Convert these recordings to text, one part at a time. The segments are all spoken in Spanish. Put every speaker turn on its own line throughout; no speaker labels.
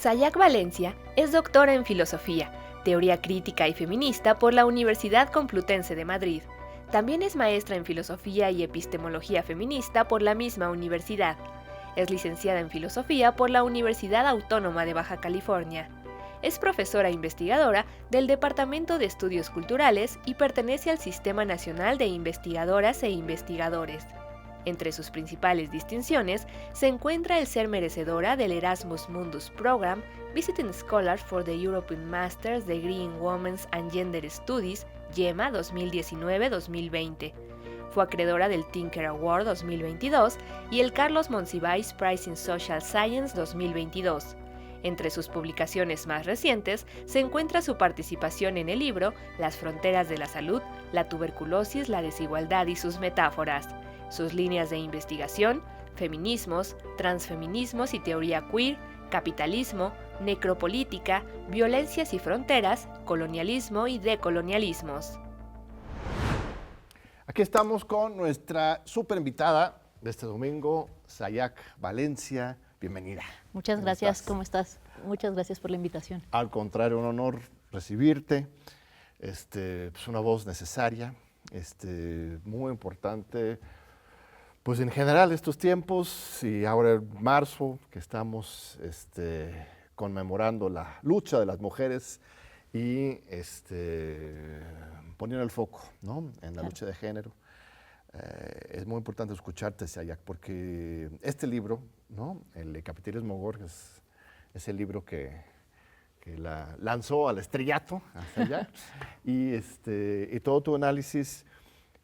Sayak Valencia es doctora en Filosofía, Teoría Crítica y Feminista por la Universidad Complutense de Madrid. También es maestra en Filosofía y Epistemología Feminista por la misma universidad. Es licenciada en Filosofía por la Universidad Autónoma de Baja California. Es profesora investigadora del Departamento de Estudios Culturales y pertenece al Sistema Nacional de Investigadoras e Investigadores. Entre sus principales distinciones se encuentra el ser merecedora del Erasmus Mundus Program, Visiting Scholar for the European Master's Degree in Women's and Gender Studies, YEMA 2019-2020. Fue acreedora del Tinker Award 2022 y el Carlos Monsiváis Prize in Social Science 2022. Entre sus publicaciones más recientes se encuentra su participación en el libro Las fronteras de la salud, la tuberculosis, la desigualdad y sus metáforas. Sus líneas de investigación, feminismos, transfeminismos y teoría queer, capitalismo, necropolítica, violencias y fronteras, colonialismo y decolonialismos.
Aquí estamos con nuestra súper invitada de este domingo, Sayak Valencia. Bienvenida.
Muchas gracias, ¿cómo estás? Muchas gracias por la invitación.
Al contrario, un honor recibirte. Pues una voz necesaria, muy importante. Pues en general estos tiempos y ahora en marzo que estamos conmemorando la lucha de las mujeres y poniendo el foco, ¿no?, en la lucha de género. Es muy importante escucharte, Sayak, porque este libro, ¿no?, el de Capitalismo Gorge, es el libro que la lanzó al estrellato hasta allá y todo tu análisis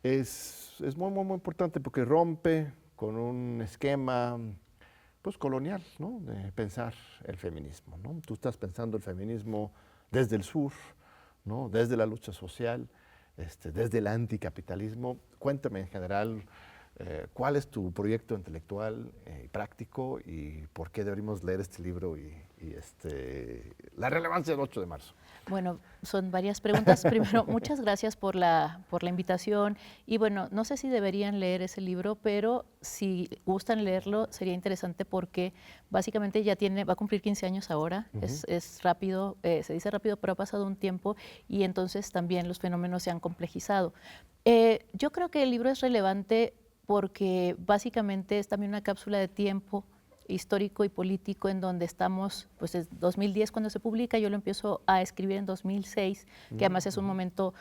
es muy, muy, muy importante porque rompe con un esquema pues colonial, ¿no?, de pensar el feminismo, ¿no? Tú estás pensando el feminismo desde el sur, ¿no?, desde la lucha social, desde el anticapitalismo. Cuéntame en general cuál es tu proyecto intelectual y práctico y por qué deberíamos leer este libro y la relevancia del 8 de marzo.
Bueno, son varias preguntas. Primero, muchas gracias por la invitación. Y bueno, no sé si deberían leer ese libro, pero si gustan leerlo, sería interesante porque básicamente va a cumplir 15 años ahora. Es rápido, se dice rápido, pero ha pasado un tiempo y entonces también los fenómenos se han complejizado. Yo creo que el libro es relevante porque básicamente es también una cápsula de tiempo histórico y político en donde estamos, pues es 2010 cuando se publica, yo lo empiezo a escribir en 2006, que además es un momento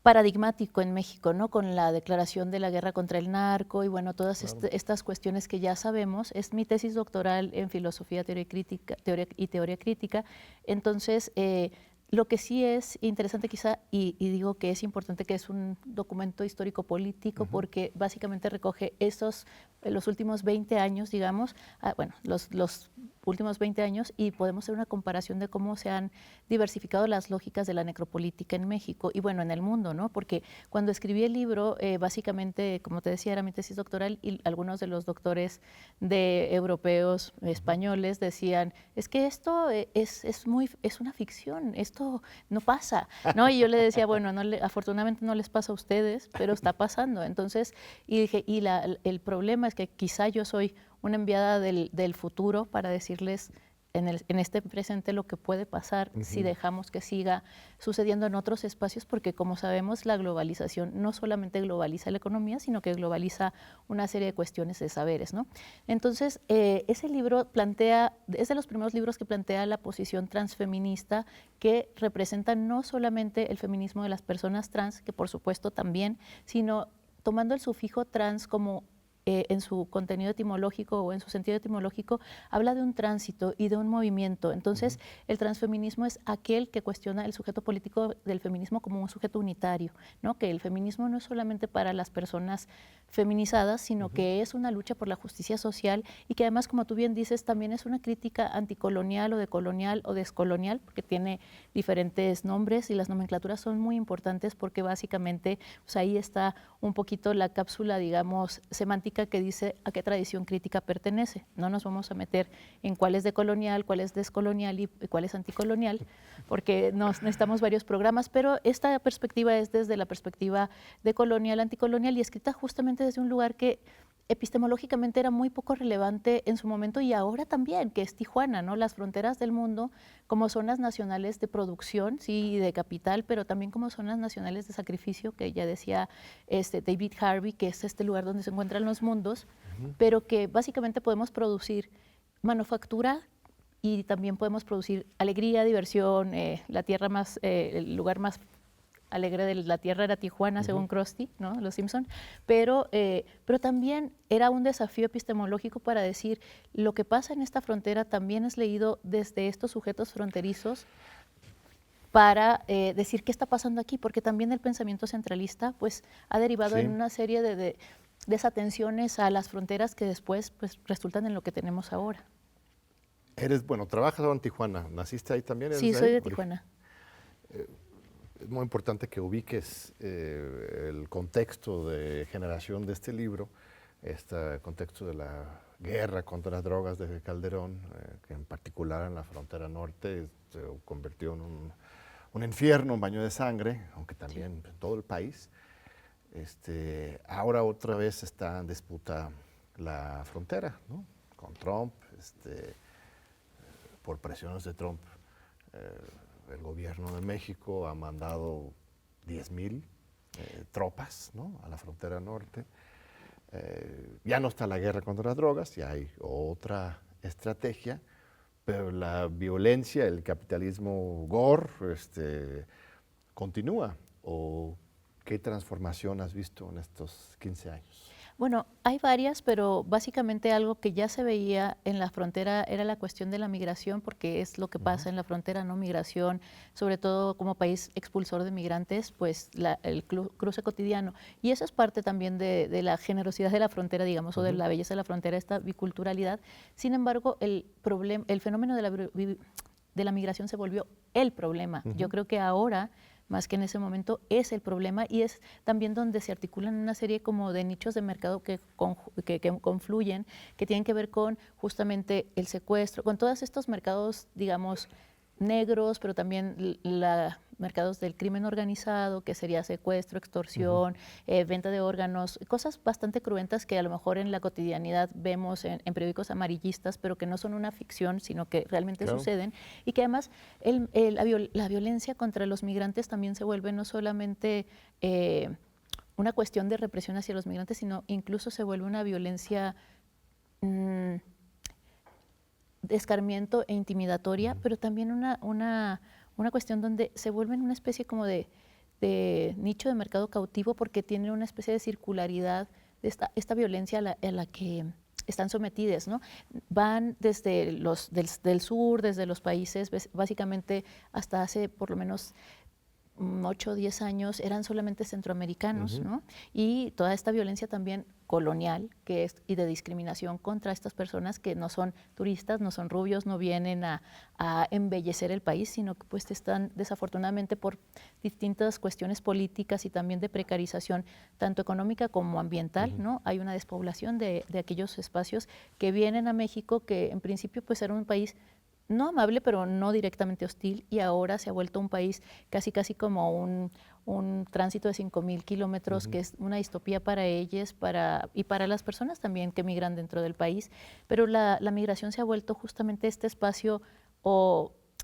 paradigmático en México, ¿no?, con la declaración de la guerra contra el narco y bueno, todas estas cuestiones que ya sabemos. Es mi tesis doctoral en filosofía, teoría crítica. Entonces, lo que sí es interesante quizá, y digo que es importante que es un documento histórico-político porque básicamente recoge los últimos 20 años, digamos, los últimos 20 años y podemos hacer una comparación de cómo se han diversificado las lógicas de la necropolítica en México y bueno, en el mundo, ¿no? Porque cuando escribí el libro, básicamente, como te decía, era mi tesis doctoral y algunos de los doctores europeos, españoles, decían, es que esto es una ficción, esto no pasa, ¿no? Y yo le decía, bueno, afortunadamente no les pasa a ustedes, pero está pasando. Entonces, y dije, el problema es que quizá yo soy una enviada del futuro para decirles en este presente lo que puede pasar si dejamos que siga sucediendo en otros espacios, porque como sabemos la globalización no solamente globaliza la economía, sino que globaliza una serie de cuestiones de saberes, ¿no? Entonces, ese libro es de los primeros libros que plantea la posición transfeminista que representa no solamente el feminismo de las personas trans, que por supuesto también, sino tomando el sufijo trans como en su contenido etimológico o en su sentido etimológico, habla de un tránsito y de un movimiento. Entonces, el transfeminismo es aquel que cuestiona el sujeto político del feminismo como un sujeto unitario, ¿no? Que el feminismo no es solamente para las personas feminizadas, sino que es una lucha por la justicia social y que además, como tú bien dices, también es una crítica anticolonial o decolonial o descolonial, porque tiene diferentes nombres y las nomenclaturas son muy importantes porque básicamente pues ahí está un poquito la cápsula, digamos, semántica que dice a qué tradición crítica pertenece. No nos vamos a meter en cuál es decolonial, cuál es descolonial y cuál es anticolonial, porque necesitamos varios programas, pero esta perspectiva es desde la perspectiva decolonial, anticolonial y escrita justamente desde un lugar que epistemológicamente era muy poco relevante en su momento y ahora también, que es Tijuana, ¿no? Las fronteras del mundo como zonas nacionales de producción, sí, de capital, pero también como zonas nacionales de sacrificio, que ya decía David Harvey, que es este lugar donde se encuentran los mundos, pero que básicamente podemos producir manufactura y también podemos producir alegría, diversión, la tierra más, el lugar más alegre de la tierra era Tijuana, según Krusty, ¿no? Los Simpson, pero también era un desafío epistemológico para decir lo que pasa en esta frontera también es leído desde estos sujetos fronterizos para decir qué está pasando aquí, porque también el pensamiento centralista pues ha derivado en una serie de desatenciones a las fronteras que después pues resultan en lo que tenemos ahora.
Trabajas ahora en Tijuana, ¿naciste ahí también?
Sí, soy de Tijuana.
Es muy importante que ubiques el contexto de generación de este libro, este contexto de la guerra contra las drogas de Calderón, que en particular en la frontera norte se convirtió en un infierno, un baño de sangre, aunque también en todo el país. Ahora otra vez está en disputa la frontera, ¿no? Con Trump, por presiones de Trump. El gobierno de México ha mandado 10,000 tropas, ¿no? A la frontera norte. Ya no está la guerra contra las drogas, ya hay otra estrategia, pero la violencia, el capitalismo gore, continúa. ¿O qué transformación has visto en estos 15 años?
Bueno, hay varias, pero básicamente algo que ya se veía en la frontera era la cuestión de la migración, porque es lo que pasa en la frontera, ¿no? Migración, sobre todo como país expulsor de migrantes, pues el cruce cotidiano. Y eso es parte también de la generosidad de la frontera, digamos, o de la belleza de la frontera, esta biculturalidad. Sin embargo, el fenómeno de la migración se volvió el problema. Yo creo que ahora, más que en ese momento, es el problema y es también donde se articulan una serie como de nichos de mercado que confluyen, que tienen que ver con justamente el secuestro, con todos estos mercados, digamos, negros, pero también mercados del crimen organizado, que sería secuestro, extorsión, venta de órganos, cosas bastante cruentas que a lo mejor en la cotidianidad vemos en periódicos amarillistas, pero que no son una ficción, sino que realmente suceden, y que además la violencia contra los migrantes también se vuelve no solamente una cuestión de represión hacia los migrantes, sino incluso se vuelve una violencia de escarmiento e intimidatoria, pero también una cuestión donde se vuelven una especie como de nicho de mercado cautivo porque tienen una especie de circularidad de esta violencia a la que están sometidas, ¿no? Van desde del sur, desde los países, básicamente hasta hace por lo menos 8 o 10 años eran solamente centroamericanos, ¿no? Y toda esta violencia también colonial y de discriminación contra estas personas que no son turistas, no son rubios, no vienen a embellecer el país, sino que pues están desafortunadamente por distintas cuestiones políticas y también de precarización, tanto económica como ambiental, ¿no? Hay una despoblación de aquellos espacios que vienen a México, que en principio pues era un país no amable, pero no directamente hostil, y ahora se ha vuelto un país casi como un tránsito de 5,000 kilómetros, que es una distopía para ellos y para las personas también que migran dentro del país. Pero la migración se ha vuelto justamente este espacio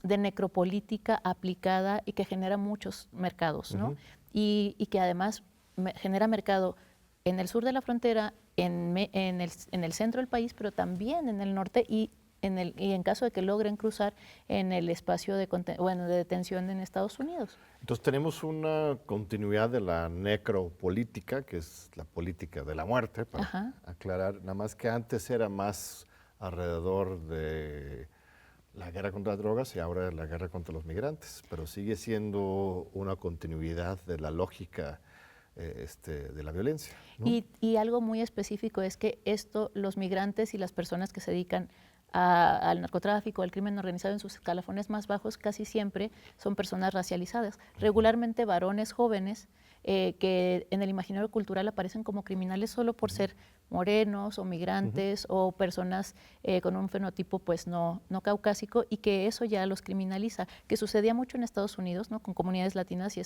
de necropolítica aplicada y que genera muchos mercados, ¿no? Y que además genera mercado en el sur de la frontera, en el centro del país, pero también en el norte y en caso de que logren cruzar en el espacio de detención en Estados Unidos.
Entonces tenemos una continuidad de la necropolítica, que es la política de la muerte, para aclarar, nada más que antes era más alrededor de la guerra contra las drogas y ahora la guerra contra los migrantes, pero sigue siendo una continuidad de la lógica de la violencia, ¿no?
Y algo muy específico es que los migrantes y las personas que se dedican al narcotráfico, al crimen organizado en sus escalafones más bajos, casi siempre son personas racializadas, regularmente varones jóvenes que en el imaginario cultural aparecen como criminales solo por ser morenos o migrantes o personas con un fenotipo pues no caucásico, y que eso ya los criminaliza, que sucedía mucho en Estados Unidos, ¿no? Con comunidades latinas y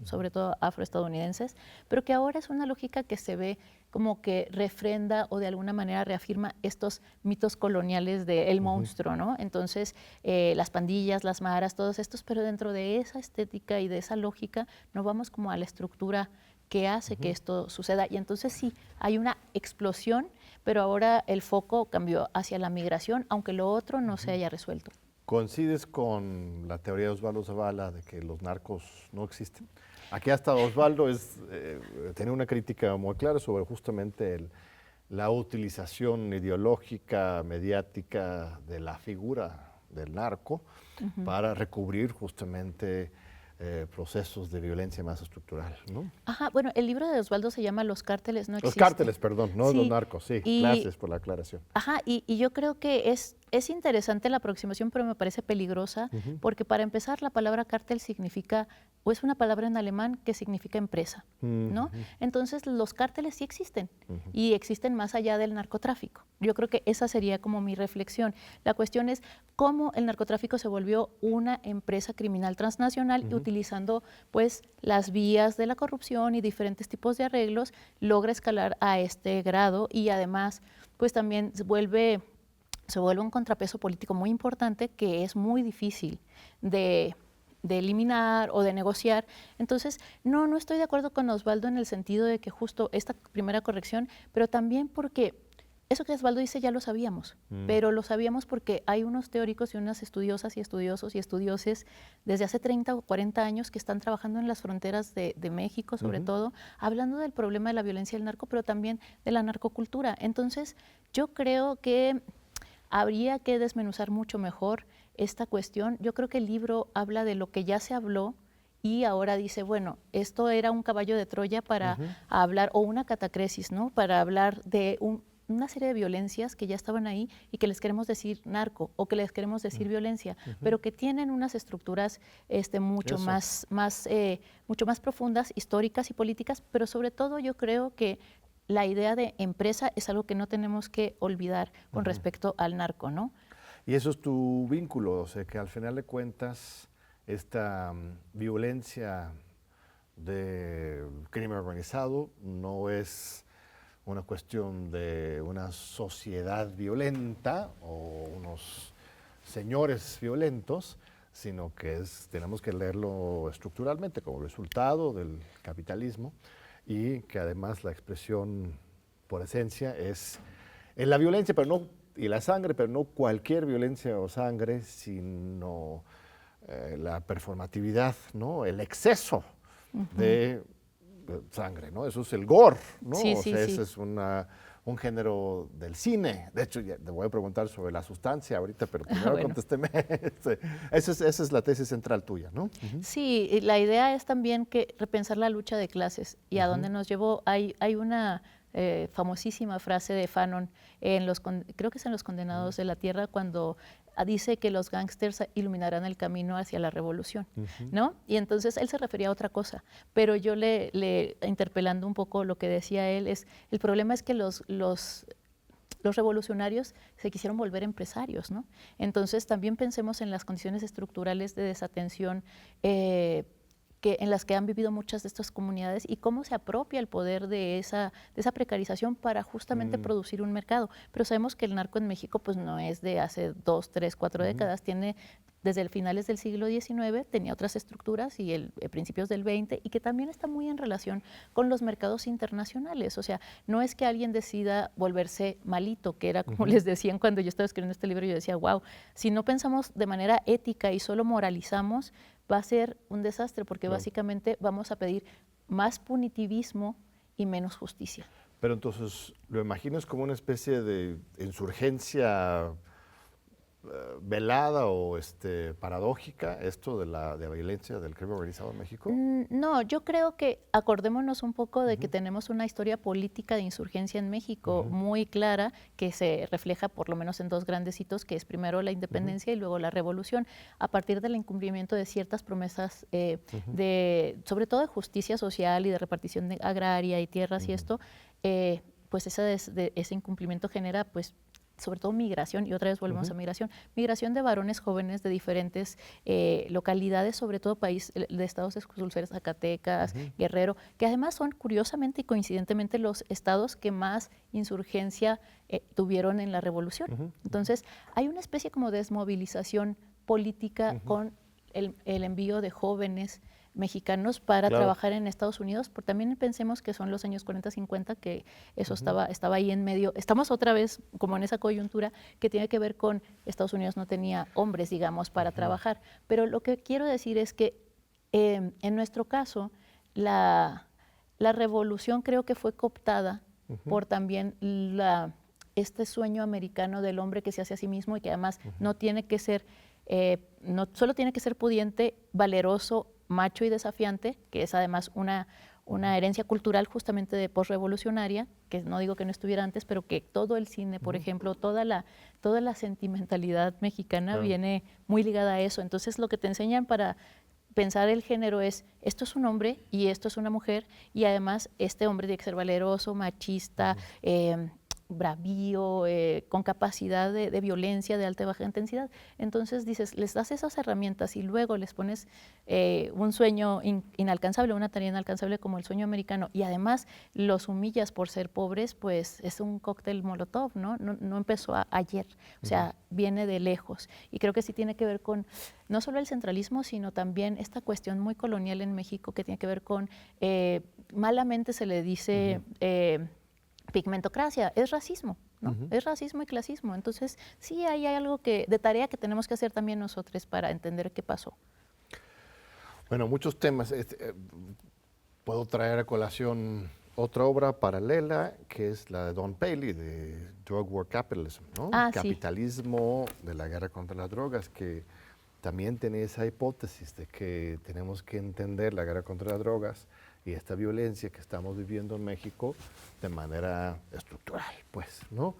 sobre todo afroestadounidenses, pero que ahora es una lógica que se ve como que refrenda o de alguna manera reafirma estos mitos coloniales del monstruo, ¿no? Entonces, las pandillas, las maras, todos estos, pero dentro de esa estética y de esa lógica no vamos como a la estructura que hace que esto suceda. Y entonces sí, hay una explosión, pero ahora el foco cambió hacia la migración, aunque lo otro no se haya resuelto.
¿Coincides con la teoría de Osvaldo Zavala de que los narcos no existen? Aquí hasta Osvaldo tenía una crítica muy clara sobre justamente la utilización ideológica, mediática de la figura del narco para recubrir justamente procesos de violencia más estructural, ¿no?
Ajá, bueno, el libro de Osvaldo se llama Los cárteles no existen.
Los cárteles, perdón, no
sí,
los narcos, sí, gracias por la aclaración.
Ajá, y yo creo que es interesante la aproximación, pero me parece peligrosa, porque para empezar la palabra cártel significa, o es una palabra en alemán que significa empresa, ¿no? Entonces los cárteles sí existen, y existen más allá del narcotráfico. Yo creo que esa sería como mi reflexión. La cuestión es cómo el narcotráfico se volvió una empresa criminal transnacional y utilizando pues las vías de la corrupción y diferentes tipos de arreglos, logra escalar a este grado, y además pues también se vuelve un contrapeso político muy importante que es muy difícil de eliminar o de negociar. Entonces, no estoy de acuerdo con Osvaldo en el sentido de que justo esta primera corrección, pero también porque eso que Osvaldo dice ya lo sabíamos, pero lo sabíamos porque hay unos teóricos y unas estudiosas y estudiosos y estudioses desde hace 30 o 40 años que están trabajando en las fronteras de México, sobre todo, hablando del problema de la violencia del narco, pero también de la narcocultura. Entonces, yo creo que habría que desmenuzar mucho mejor esta cuestión. Yo creo que el libro habla de lo que ya se habló y ahora dice, bueno, esto era un caballo de Troya para hablar, o una catacresis, ¿no? Para hablar de una serie de violencias que ya estaban ahí y que les queremos decir narco o que les queremos decir violencia, pero que tienen unas estructuras mucho más profundas, históricas y políticas, pero sobre todo yo creo que la idea de empresa es algo que no tenemos que olvidar con respecto al narco, ¿no?
Y eso es tu vínculo, o sea, que al final de cuentas esta violencia de crimen organizado no es una cuestión de una sociedad violenta o unos señores violentos, sino que tenemos que leerlo estructuralmente como resultado del capitalismo, y que además la expresión por esencia es la violencia, pero no, y la sangre, pero no cualquier violencia o sangre, sino la performatividad, ¿no? El exceso de sangre, ¿no? Eso es el gore, ¿no?
Sí,
o sea,
sí.
ese es un género del cine. De hecho, ya te voy a preguntar sobre la sustancia ahorita, pero primero
Bueno.
contésteme. Esa es la tesis central tuya, ¿no?
Sí, y la idea es también que repensar la lucha de clases y a dónde nos llevó. Hay una famosísima frase de Fanon, creo que es en Los Condenados de la Tierra, cuando dice que los gángsters iluminarán el camino hacia la revolución, ¿no? Y entonces él se refería a otra cosa, pero yo le interpelando un poco lo que decía él, el problema es que los revolucionarios se quisieron volver empresarios, ¿no? Entonces también pensemos en las condiciones estructurales de desatención en las que han vivido muchas de estas comunidades y cómo se apropia el poder de esa precarización para justamente producir un mercado. Pero sabemos que el narco en México pues no es de hace 2, 3, 4 décadas, tiene desde finales del siglo XIX, tenía otras estructuras y principios del XX, y que también está muy en relación con los mercados internacionales. O sea, no es que alguien decida volverse malito, que era como les decían cuando yo estaba escribiendo este libro, yo decía, wow, si no pensamos de manera ética y solo moralizamos, va a ser un desastre, porque básicamente vamos a pedir más punitivismo y menos justicia.
Pero entonces, ¿lo imaginas como una especie de insurgencia velada o paradójica, esto de la violencia del crimen organizado en México?
No, yo creo que acordémonos un poco de que tenemos una historia política de insurgencia en México muy clara, que se refleja por lo menos en 2 grandes hitos, que es primero la independencia y luego la revolución, a partir del incumplimiento de ciertas promesas sobre todo de justicia social y de repartición agraria y tierras y esto, pues ese incumplimiento genera pues sobre todo migración, y otra vez volvemos a migración de varones jóvenes de diferentes localidades, sobre todo de estados exclusores, Zacatecas, Guerrero, que además son curiosamente y coincidentemente los estados que más insurgencia tuvieron en la revolución. Entonces, hay una especie como de desmovilización política con el envío de jóvenes mexicanos para trabajar en Estados Unidos, porque también pensemos que son los años 40, 50, que eso estaba ahí en medio. Estamos otra vez como en esa coyuntura que tiene que ver con Estados Unidos no tenía hombres, digamos, para trabajar. Pero lo que quiero decir es que en nuestro caso, la revolución creo que fue cooptada por también este sueño americano del hombre que se hace a sí mismo y que además no tiene que ser, no solo tiene que ser pudiente, valeroso, macho y desafiante, que es además una herencia cultural justamente de posrevolucionaria, que no digo que no estuviera antes, pero que todo el cine, por ejemplo, toda la sentimentalidad mexicana viene muy ligada a eso. Entonces, lo que te enseñan para pensar el género es, esto es un hombre y esto es una mujer, y además este hombre tiene que ser valeroso, machista, bravío, con capacidad de violencia de alta y baja intensidad. Entonces dices, les das esas herramientas y luego les pones un sueño inalcanzable, una tarea inalcanzable como el sueño americano, y además los humillas por ser pobres, pues es un cóctel molotov, ¿no? No empezó ayer, o sea, viene de lejos. Y creo que sí tiene que ver con no solo el centralismo, sino también esta cuestión muy colonial en México que tiene que ver con, malamente se le dice pigmentocracia, es racismo, ¿no? Es racismo y clasismo. Entonces, sí hay algo de tarea que tenemos que hacer también nosotros para entender qué pasó.
Bueno, muchos temas. Puedo traer a colación otra obra paralela, que es la de Don Paley, de Drug War Capitalism, ¿no? Capitalismo de la guerra contra las drogas, que también tiene esa hipótesis de que tenemos que entender la guerra contra las drogas y esta violencia que estamos viviendo en México de manera estructural, pues, ¿no?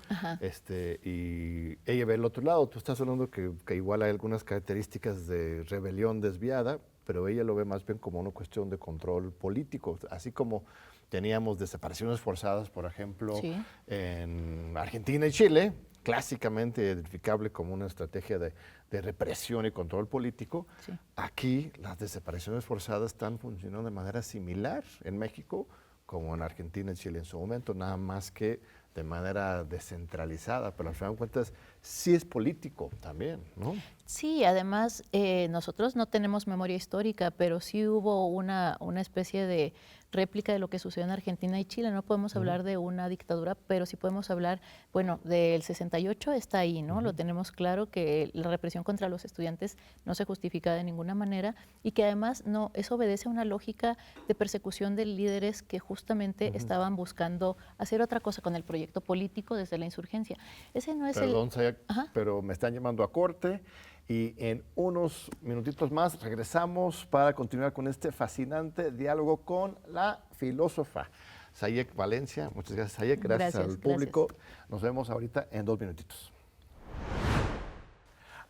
Y ella ve el otro lado. Tú estás hablando que igual hay algunas características de rebelión desviada, pero ella lo ve más bien como una cuestión de control político, así como teníamos desapariciones forzadas, por ejemplo, en Argentina y Chile, clásicamente identificable como una estrategia de represión y control político. Aquí las desapariciones forzadas están funcionando de manera similar en México como en Argentina y Chile en su momento, nada más que de manera descentralizada, pero al final de cuentas sí es político también, ¿no?
Sí, además nosotros no tenemos memoria histórica, pero sí hubo una especie de réplica de lo que sucedió en Argentina y Chile. No podemos hablar de una dictadura, pero sí podemos hablar, bueno, del 68 está ahí, ¿no? Lo tenemos claro que la represión contra los estudiantes no se justifica de ninguna manera y que además eso obedece a una lógica de persecución de líderes que justamente estaban buscando hacer otra cosa con el proyecto político desde la insurgencia. Ese no es
Sayak, pero me están llamando a corte. Y en unos minutitos más regresamos para continuar con este fascinante diálogo con la filósofa Sayek Valencia. Muchas gracias, Sayek. Gracias al público. Nos vemos ahorita en 2 minutitos.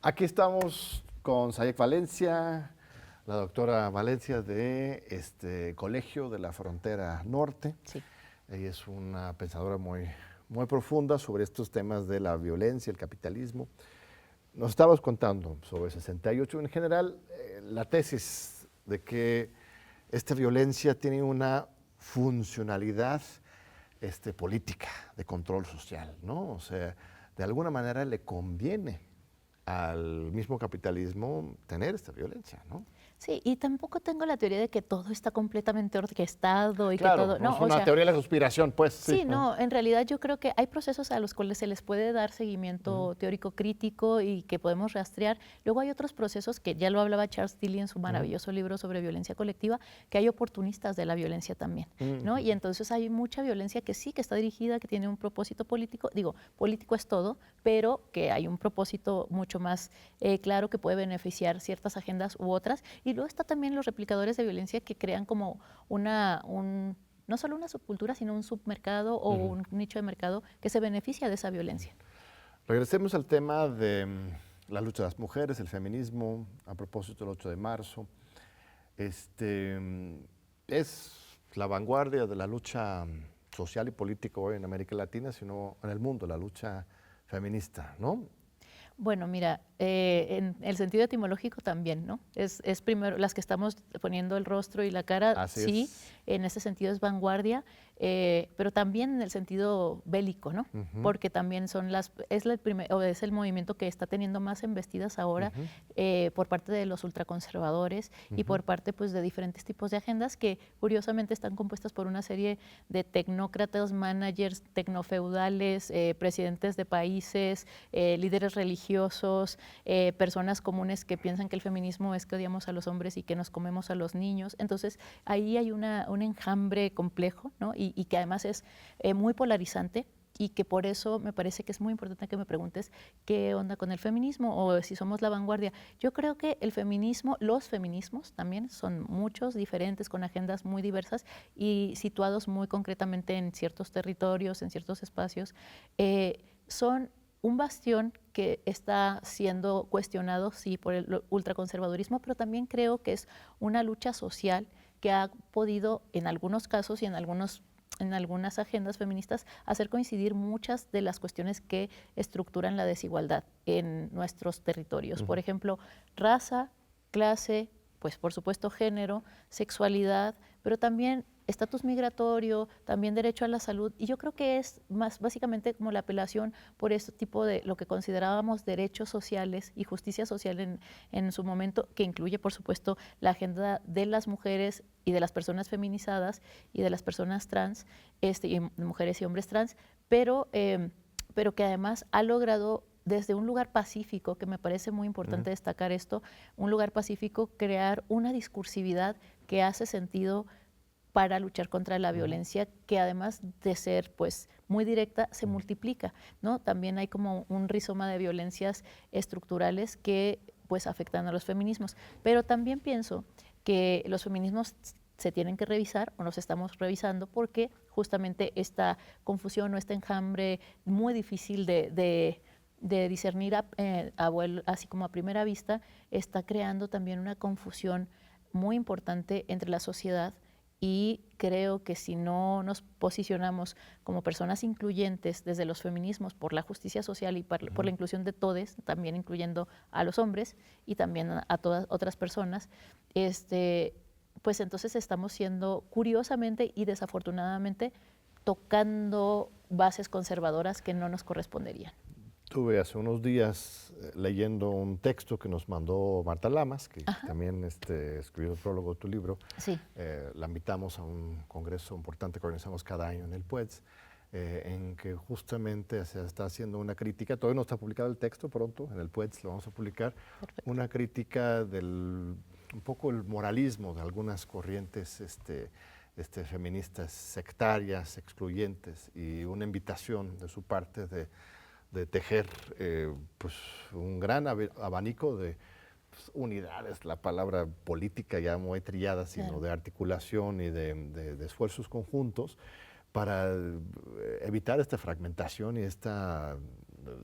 Aquí estamos con Sayek Valencia, la doctora Valencia de Colegio de la Frontera Norte. Ella es una pensadora muy profunda sobre estos temas de la violencia, el capitalismo. Nos estabas contando sobre 68, en general, la tesis de que esta violencia tiene una funcionalidad política, de control social, ¿no? O sea, de alguna manera le conviene al mismo capitalismo tener esta violencia, ¿no?
Sí, y tampoco tengo la teoría de que todo está completamente orquestado y
claro,
que todo...
No, es una teoría de la conspiración, pues.
Sí, no, en realidad yo creo que hay procesos a los cuales se les puede dar seguimiento teórico crítico y que podemos rastrear. Luego hay otros procesos que ya lo hablaba Charles Tilly en su maravilloso libro sobre violencia colectiva, que hay oportunistas de la violencia también, ¿no? Y entonces hay mucha violencia que sí, que está dirigida, que tiene un propósito político. Digo, político es todo, pero que hay un propósito mucho más claro que puede beneficiar ciertas agendas u otras. Y luego está también los replicadores de violencia que crean como no solo una subcultura, sino un submercado o un nicho de mercado que se beneficia de esa violencia.
Regresemos al tema de la lucha de las mujeres, el feminismo, a propósito del 8 de marzo. Es la vanguardia de la lucha social y político hoy en América Latina, sino en el mundo, la lucha feminista, ¿no?
Bueno, mira, en el sentido etimológico también, ¿no? Es primero, las que estamos poniendo el rostro y la cara,
Así
sí,
es.
en ese sentido es vanguardia, pero también en el sentido bélico, ¿no?
Ujú.
Porque también es el movimiento que está teniendo más embestidas ahora por parte de los ultraconservadores y por parte, pues, de diferentes tipos de agendas que curiosamente están compuestas por una serie de tecnócratas, managers, tecnofeudales, presidentes de países, líderes religiosos, personas comunes que piensan que el feminismo es que odiamos a los hombres y que nos comemos a los niños. Entonces, ahí hay un enjambre complejo, ¿no? Y que además es muy polarizante y que por eso me parece que es muy importante que me preguntes qué onda con el feminismo o si somos la vanguardia. Yo creo que el feminismo, los feminismos también son muchos, diferentes, con agendas muy diversas y situados muy concretamente en ciertos territorios, en ciertos espacios. Son un bastión que está siendo cuestionado, sí, por el ultraconservadurismo, pero también creo que es una lucha social que ha podido, en algunos casos y en algunas agendas feministas, hacer coincidir muchas de las cuestiones que estructuran la desigualdad en nuestros territorios. Por ejemplo, raza, clase, pues por supuesto género, sexualidad, pero también estatus migratorio, también derecho a la salud, y yo creo que es más básicamente como la apelación por este tipo de lo que considerábamos derechos sociales y justicia social en su momento, que incluye por supuesto la agenda de las mujeres y de las personas feminizadas y de las personas trans, y mujeres y hombres trans, pero que además ha logrado desde un lugar pacífico, que me parece muy importante destacar esto, un lugar pacífico, crear una discursividad que hace sentido para luchar contra la violencia, que además de ser pues muy directa, se multiplica, ¿no? También hay como un rizoma de violencias estructurales que pues afectan a los feminismos. Pero también pienso que los feminismos se tienen que revisar o nos estamos revisando porque justamente esta confusión o este enjambre muy difícil de discernir así como a primera vista, está creando también una confusión muy importante entre la sociedad. Y creo que si no nos posicionamos como personas incluyentes desde los feminismos por la justicia social y por la inclusión de todes, también incluyendo a los hombres y también a todas otras personas, pues entonces estamos siendo curiosamente y desafortunadamente tocando bases conservadoras que no nos corresponderían.
Estuve hace unos días leyendo un texto que nos mandó Marta Lamas, que también escribió el prólogo de tu libro.
Sí.
La invitamos a un congreso importante que organizamos cada año en el PUEDS, en que justamente se está haciendo una crítica, todavía no está publicado el texto, pronto en el PUEDS lo vamos a publicar, una crítica un poco el moralismo de algunas corrientes feministas sectarias, excluyentes, y una invitación de su parte de tejer pues un gran abanico de unidades, la palabra política ya muy trillada, sino de articulación y de esfuerzos conjuntos para evitar esta fragmentación y esta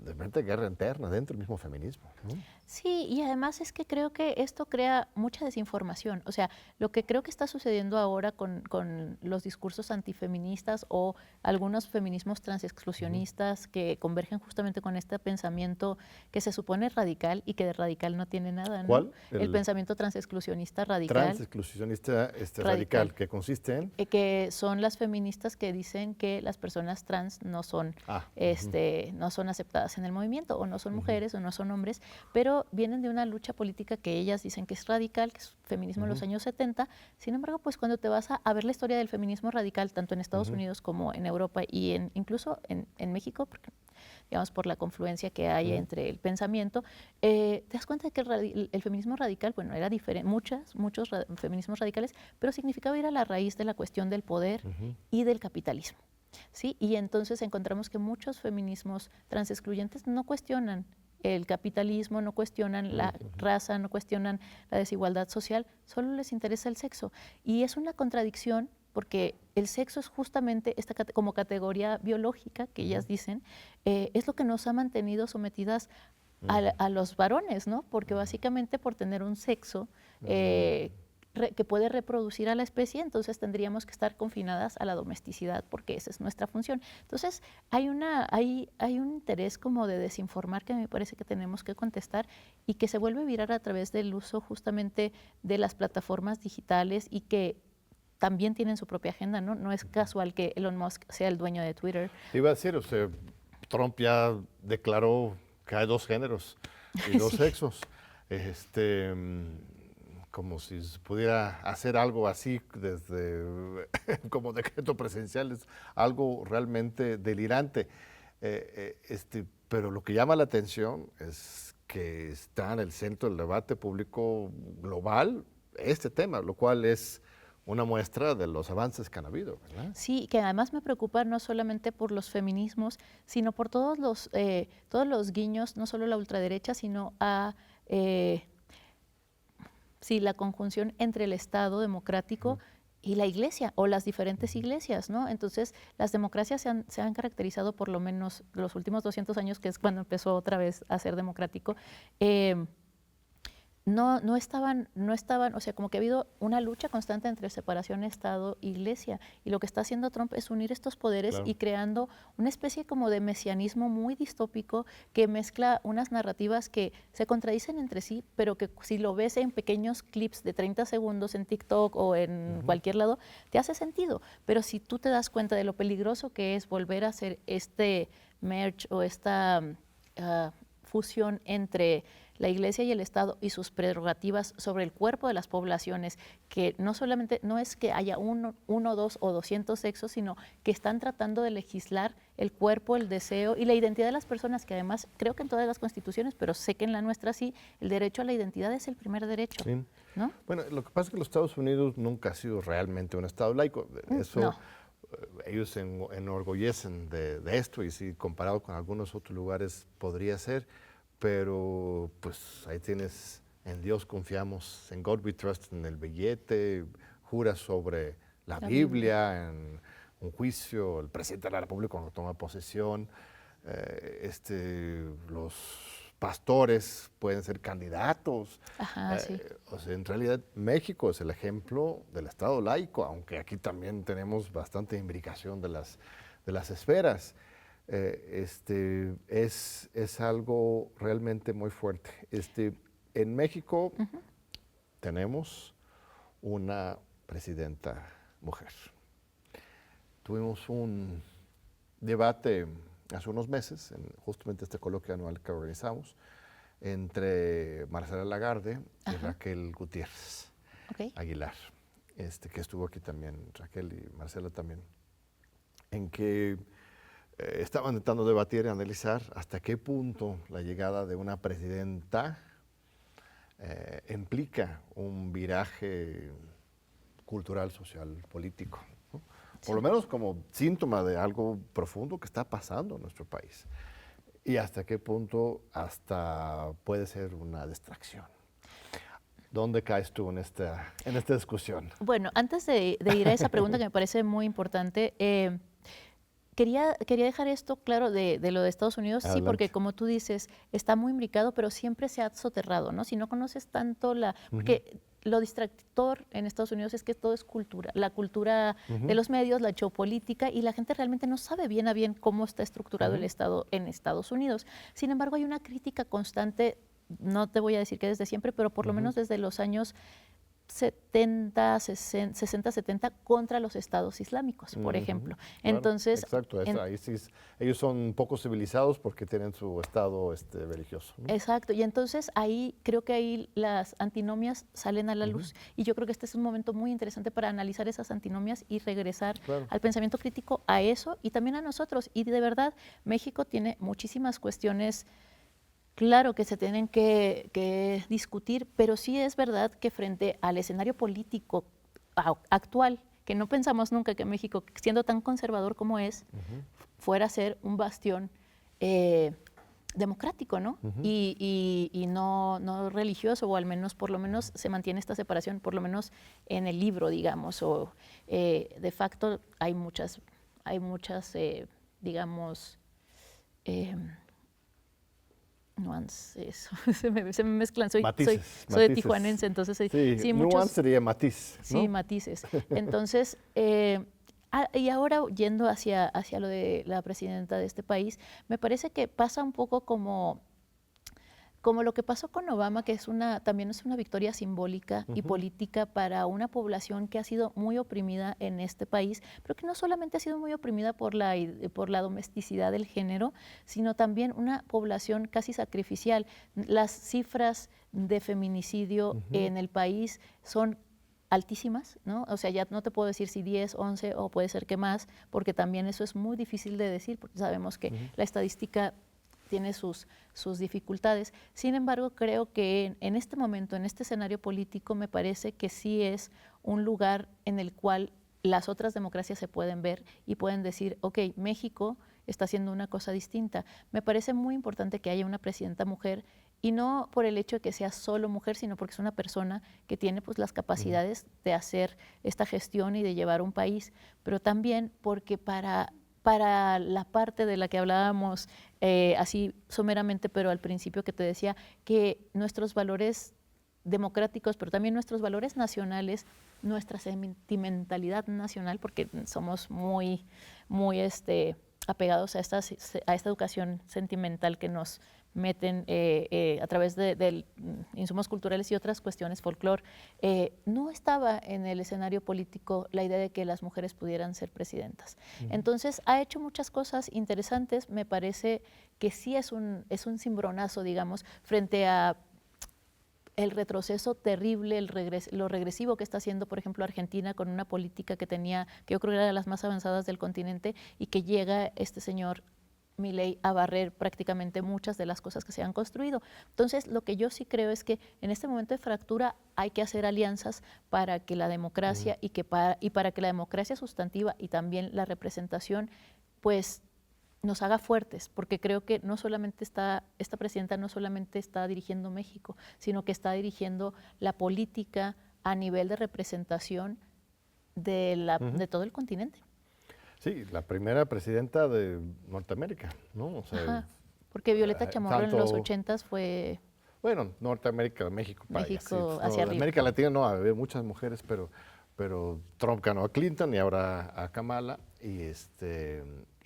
de repente guerra interna dentro del mismo feminismo, ¿no?
Sí, y además es que creo que esto crea mucha desinformación. O sea, lo que creo que está sucediendo ahora con los discursos antifeministas o algunos feminismos transexclusionistas que convergen justamente con este pensamiento que se supone radical y que de radical no tiene nada, ¿no?
¿Cuál?
El pensamiento transexclusionista radical.
Transexclusionista radical, que consiste en...
que son las feministas que dicen que las personas trans no son, no son aceptadas en el movimiento, o no son mujeres, o no son hombres, pero vienen de una lucha política que ellas dicen que es radical, que es feminismo en los años 70. Sin embargo, pues cuando te vas a ver la historia del feminismo radical, tanto en Estados Unidos como en Europa y incluso en México, porque, digamos, por la confluencia que hay entre el pensamiento, te das cuenta de que el feminismo radical, bueno, era diferente, muchos feminismos radicales, pero significaba ir a la raíz de la cuestión del poder y del capitalismo. ¿Sí? Y entonces encontramos que muchos feminismos transexcluyentes no cuestionan el capitalismo, no cuestionan la raza, no cuestionan la desigualdad social, solo les interesa el sexo. Y es una contradicción porque el sexo es justamente como categoría biológica, que ellas dicen, es lo que nos ha mantenido sometidas a los varones, ¿no? Porque básicamente por tener un sexo que puede reproducir a la especie, entonces tendríamos que estar confinadas a la domesticidad porque esa es nuestra función. Entonces hay un interés como de desinformar que me parece que tenemos que contestar y que se vuelve viral a través del uso justamente de las plataformas digitales y que también tienen su propia agenda, ¿no? No es casual que Elon Musk sea el dueño de Twitter.
Iba a decir, o sea, Trump ya declaró que hay 2 géneros y 2
Sí.
sexos. Como si se pudiera hacer algo así desde como decreto presidencial, es algo realmente delirante. Pero lo que llama la atención es que está en el centro del debate público global este tema, lo cual es una muestra de los avances que han habido, ¿verdad?
Sí, que además me preocupa no solamente por los feminismos, sino por todos los guiños, no solo a la ultraderecha, sino a la conjunción entre el Estado democrático y la iglesia o las diferentes iglesias, ¿no? Entonces, las democracias se han caracterizado por lo menos los últimos 200 años, que es cuando empezó otra vez a ser democrático, no estaban, o sea, como que ha habido una lucha constante entre separación Estado-Iglesia. Y lo que está haciendo Trump es unir estos poderes
Claro.
y creando una especie como de mesianismo muy distópico que mezcla unas narrativas que se contradicen entre sí, pero que si lo ves en pequeños clips de 30 segundos en TikTok o en cualquier lado, te hace sentido. Pero si tú te das cuenta de lo peligroso que es volver a hacer este merge o esta fusión entre la Iglesia y el Estado y sus prerrogativas sobre el cuerpo de las poblaciones, que no solamente, no es que haya uno, 2 o 200 sexos, sino que están tratando de legislar el cuerpo, el deseo y la identidad de las personas, que además creo que en todas las constituciones, pero sé que en la nuestra sí, el derecho a la identidad es el primer derecho,
Sí.
¿no?
Bueno, lo que pasa es que los Estados Unidos nunca ha sido realmente un Estado laico. Eso,
No.
ellos se enorgullecen de esto y sí, comparado con algunos otros lugares podría ser, pero pues ahí tienes, en Dios confiamos, en God we trust, en el billete, juras sobre la Biblia, en un juicio, el presidente de la República cuando toma posesión, los pastores pueden ser candidatos.
Ajá, sí.
O sea, en realidad México es el ejemplo del Estado laico, aunque aquí también tenemos bastante imbricación de las esferas. Es algo realmente muy fuerte. En México tenemos una presidenta mujer. Tuvimos un debate hace unos meses, en justamente este coloquio anual que organizamos, entre Marcela Lagarde y Raquel Gutiérrez Aguilar, que estuvo aquí también, Raquel y Marcela también, en que estaban intentando debatir y analizar hasta qué punto la llegada de una presidenta implica un viraje cultural, social, político, ¿no? Por lo menos como síntoma de algo profundo que está pasando en nuestro país. Y hasta qué punto hasta puede ser una distracción. ¿Dónde caes tú en esta discusión?
Bueno, antes de ir a esa pregunta que me parece muy importante, quería dejar esto claro de lo de Estados Unidos, sí,
Adelante.
porque como tú dices, está muy imbricado, pero siempre se ha soterrado, ¿no? Si no conoces tanto porque lo distractor en Estados Unidos es que todo es cultura, la cultura de los medios, la geopolítica, y la gente realmente no sabe bien a bien cómo está estructurado el Estado en Estados Unidos. Sin embargo, hay una crítica constante, no te voy a decir que desde siempre, pero por lo menos desde los años 60, 60, 70 contra los estados islámicos, por ejemplo.
Claro,
entonces,
exacto, ahí sí ellos son poco civilizados porque tienen su estado religioso, ¿no?
exacto, y entonces ahí creo que ahí las antinomias salen a la luz, y yo creo que este es un momento muy interesante para analizar esas antinomias y regresar al pensamiento crítico, a eso y también a nosotros. Y de verdad, México tiene muchísimas cuestiones, claro, que se tienen que discutir, pero sí es verdad que frente al escenario político actual, que no pensamos nunca que México, siendo tan conservador como es, fuera a ser un bastión democrático, ¿no? Y no religioso, o al menos, por lo menos, se mantiene esta separación, por lo menos en el libro, digamos, o de facto hay muchas digamos, Nuance, eso, se me mezclan, soy
Matices,
de
matices.
tijuanense, entonces
Sí, nuance sería matiz, ¿no?
Sí, matices. Entonces, y ahora yendo hacia lo de la presidenta de este país, me parece que pasa un poco como lo que pasó con Obama, que también es una victoria simbólica y política para una población que ha sido muy oprimida en este país, pero que no solamente ha sido muy oprimida por la domesticidad del género, sino también una población casi sacrificial. Las cifras de feminicidio en el país son altísimas, ¿no? O sea, ya no te puedo decir si 10, 11 o puede ser que más, porque también eso es muy difícil de decir, porque sabemos que la estadística tiene sus dificultades. Sin embargo, creo que en este momento, en este escenario político, me parece que sí es un lugar en el cual las otras democracias se pueden ver y pueden decir, ok, México está haciendo una cosa distinta. Me parece muy importante que haya una presidenta mujer, y no por el hecho de que sea solo mujer, sino porque es una persona que tiene pues las capacidades de hacer esta gestión y de llevar un país, pero también porque para la parte de la que hablábamos así someramente, pero al principio que te decía, que nuestros valores democráticos, pero también nuestros valores nacionales, nuestra sentimentalidad nacional, porque somos muy apegados a esta educación sentimental que nos meten a través de insumos culturales y otras cuestiones, folclore. No estaba en el escenario político la idea de que las mujeres pudieran ser presidentas. Entonces, ha hecho muchas cosas interesantes. Me parece que sí es un cimbronazo, digamos, frente a el retroceso terrible, lo regresivo que está haciendo, por ejemplo, Argentina con una política que yo creo que era de las más avanzadas del continente, y que llega este señor Milei a barrer prácticamente muchas de las cosas que se han construido. Entonces, lo que yo sí creo es que en este momento de fractura hay que hacer alianzas para que la democracia y para que la democracia sustantiva y también la representación, pues, nos haga fuertes, porque creo que esta presidenta no solamente está dirigiendo México, sino que está dirigiendo la política a nivel de representación de todo el continente.
Sí, la primera presidenta de Norteamérica, ¿no? O sea,
porque Violeta Chamorro en los
tanto-
80s fue
Bueno, Norteamérica, México, para allá,
México
sí.
hacia arriba.
América Latina no, había muchas mujeres, pero Trump ganó a Clinton y ahora a Kamala, y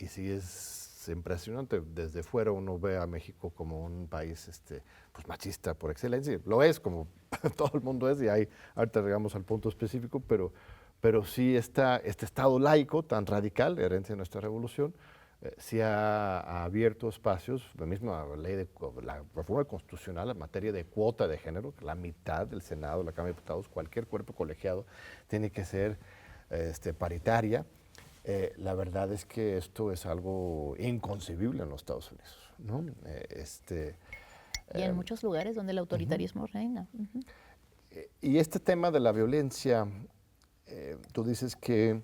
sí es impresionante. Desde fuera uno ve a México como un país pues machista por excelencia. Lo es, como todo el mundo es, y ahorita llegamos al punto específico, pero sí este Estado laico tan radical, herencia de nuestra revolución, sí ha abierto espacios, la misma la reforma constitucional en materia de cuota de género, que la mitad del Senado, la Cámara de Diputados, cualquier cuerpo colegiado tiene que ser paritaria. La verdad es que esto es algo inconcebible en los Estados Unidos, ¿no?
Y en muchos lugares donde el autoritarismo reina.
Y este tema de la violencia, tú dices que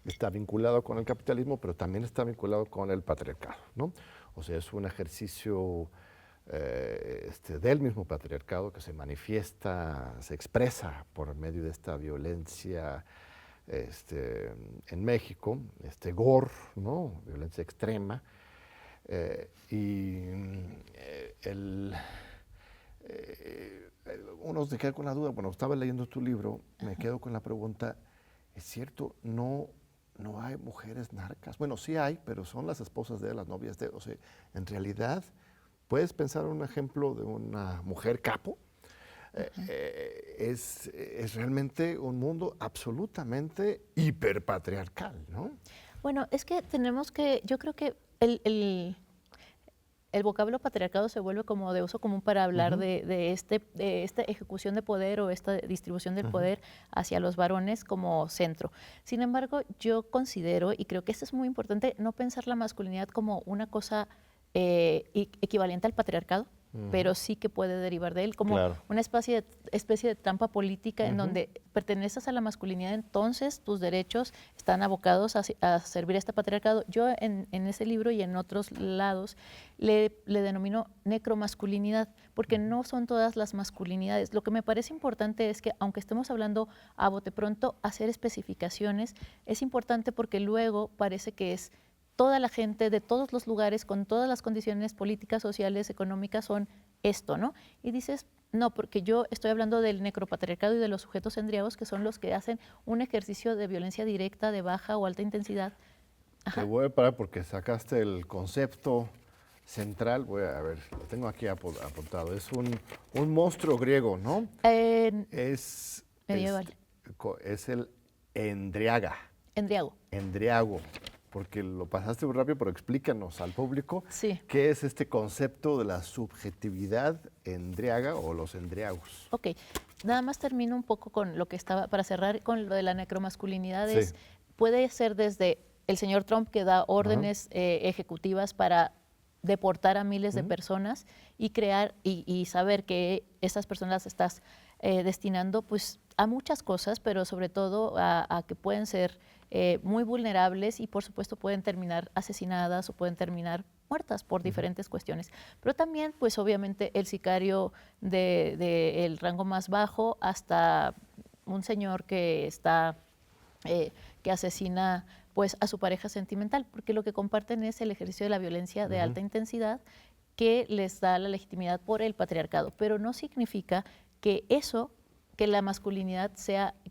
está vinculado con el capitalismo, pero también está vinculado con el patriarcado, ¿no? O sea, es un ejercicio del mismo patriarcado que se manifiesta, se expresa por medio de esta violencia en México, gore, ¿no? Violencia extrema. Uno se queda con la duda, bueno, estaba leyendo tu libro, me quedo con la pregunta, ¿es cierto? No hay mujeres narcas. Bueno, sí hay, pero son las esposas de las novias de, o sea, en realidad, ¿puedes pensar un ejemplo de una mujer capo? Es realmente un mundo absolutamente hiperpatriarcal, ¿no?
Bueno, es que yo creo que el vocablo patriarcado se vuelve como de uso común para hablar de esta ejecución de poder o esta distribución del poder hacia los varones como centro. Sin embargo, yo considero, y creo que esto es muy importante, no pensar la masculinidad como una cosa equivalente al patriarcado, pero sí que puede derivar de él, como una especie de trampa política en donde perteneces a la masculinidad, entonces tus derechos están abocados a servir a este patriarcado. Yo en ese libro y en otros lados le denomino necromasculinidad, porque no son todas las masculinidades. Lo que me parece importante es que, aunque estemos hablando a bote pronto, hacer especificaciones es importante, porque luego parece que es toda la gente de todos los lugares, con todas las condiciones políticas, sociales, económicas, son esto, ¿no? Y dices, no, porque yo estoy hablando del necropatriarcado y de los sujetos endriagos, que son los que hacen un ejercicio de violencia directa, de baja o alta intensidad.
Te voy a parar porque sacaste el concepto central. Voy a ver, lo tengo aquí apuntado. Es un monstruo griego, ¿no? Es
Medieval.
Es el endriaga.
Endriago.
Porque lo pasaste muy rápido, pero explícanos al público
Sí.
qué es este concepto de la subjetividad endriaga o los endriagos.
Ok, nada más termino un poco con lo que estaba, para cerrar con lo de la necromasculinidad,
Sí.
puede ser desde el señor Trump, que da órdenes ejecutivas para deportar a miles de personas y crear y saber que estas personas las estás destinando pues a muchas cosas, pero sobre todo a que pueden ser muy vulnerables y por supuesto pueden terminar asesinadas o pueden terminar muertas por diferentes cuestiones. Pero también pues obviamente el sicario de el rango más bajo hasta un señor que está que asesina pues a su pareja sentimental, porque lo que comparten es el ejercicio de la violencia de alta intensidad que les da la legitimidad por el patriarcado, pero no significa que eso, que la masculinidad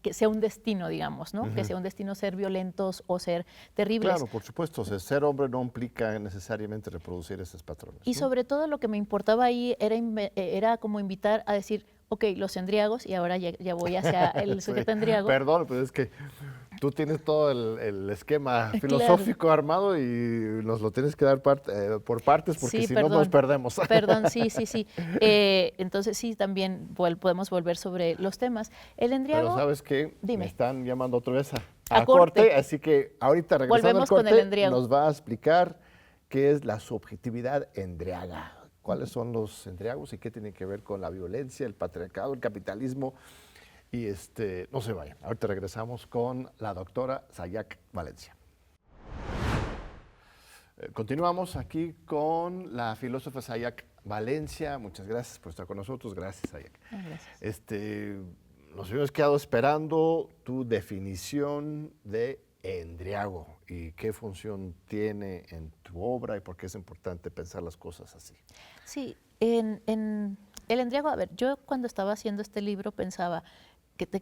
que sea un destino, digamos, ¿no? Que sea un destino ser violentos o ser terribles.
Claro, por supuesto, o sea, ser hombre no implica necesariamente reproducir esos patrones.
Y
¿no?
sobre todo lo que me importaba ahí era como invitar a decir, ok, los endriagos, y ahora ya voy hacia el sujeto endriago.
Perdón, pues es que tú tienes todo el esquema filosófico armado y nos lo tienes que dar por partes porque
Sí,
si no nos perdemos.
Perdón, sí. Entonces sí, también podemos volver sobre los temas. El endriago...
Pero ¿sabes qué?
Dime.
Me están llamando otra vez
A corte.
así que ahorita regresando
Volvemos
al
con el
corte
endriago.
nos va a explicar qué es la subjetividad endriaga. ¿Cuáles son los endriagos y qué tiene que ver con la violencia, el patriarcado, el capitalismo? Y no se vayan. Ahorita regresamos con la doctora Sayak Valencia. Continuamos aquí con la filósofa Sayak Valencia. Muchas gracias por estar con nosotros. Gracias, Sayak.
Gracias.
Nos hemos quedado esperando tu definición de endriago y qué función tiene en tu obra y por qué es importante pensar las cosas así.
Sí, en el endriago, a ver, yo cuando estaba haciendo este libro pensaba,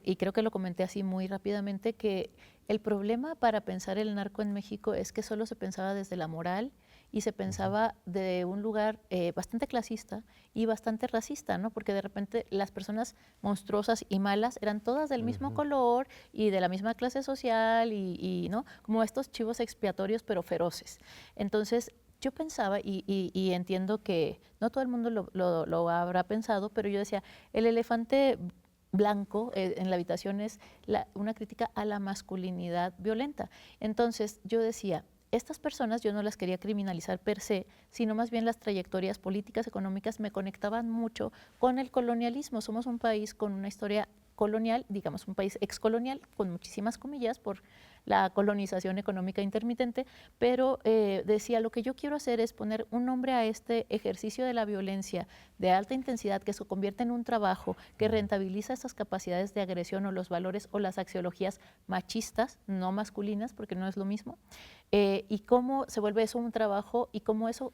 y creo que lo comenté así muy rápidamente, que el problema para pensar el narco en México es que solo se pensaba desde la moral y se pensaba de un lugar bastante clasista y bastante racista, ¿no? Porque de repente las personas monstruosas y malas eran todas del mismo color y de la misma clase social y ¿no? Como estos chivos expiatorios pero feroces. Entonces, yo pensaba, y entiendo que no todo el mundo lo habrá pensado, pero yo decía, el elefante blanco en la habitación es una crítica a la masculinidad violenta. Entonces yo decía, estas personas yo no las quería criminalizar per se, sino más bien las trayectorias políticas, económicas me conectaban mucho con el colonialismo. Somos un país con una historia colonial, digamos un país excolonial, con muchísimas comillas por la colonización económica intermitente, pero decía, lo que yo quiero hacer es poner un nombre a este ejercicio de la violencia de alta intensidad que se convierte en un trabajo que rentabiliza esas capacidades de agresión o los valores o las axiologías machistas, no masculinas, porque no es lo mismo, y cómo se vuelve eso un trabajo y cómo eso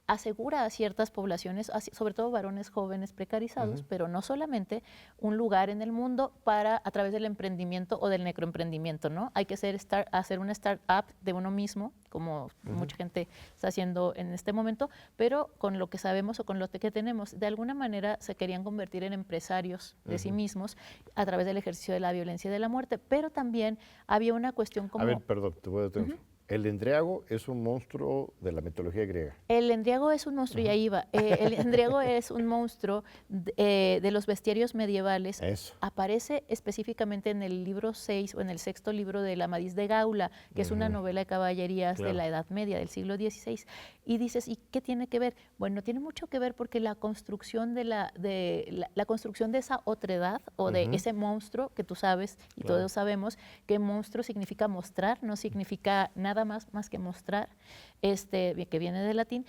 asegura a ciertas poblaciones, sobre todo varones jóvenes precarizados, pero no solamente, un lugar en el mundo a través del emprendimiento o del necroemprendimiento, ¿no? Hay que hacer una startup de uno mismo, como mucha gente está haciendo en este momento, pero con lo que sabemos o con lo que tenemos, de alguna manera se querían convertir en empresarios de sí mismos a través del ejercicio de la violencia y de la muerte, pero también había una cuestión como...
A ver, perdón, te voy a detener. El endriago es un monstruo de la mitología griega.
El endriago es un monstruo, y ahí va. El endriago es un monstruo de los bestiarios medievales.
Eso.
Aparece específicamente en el libro 6 o en el sexto libro de la Amadís de Gaula, que es una novela de caballerías de la Edad Media, del siglo XVI. Y dices, ¿y qué tiene que ver? Bueno, tiene mucho que ver porque la construcción de la construcción de esa otredad o de ese monstruo que tú sabes y todos sabemos que monstruo significa mostrar, no significa nada más que mostrar, que viene del latín,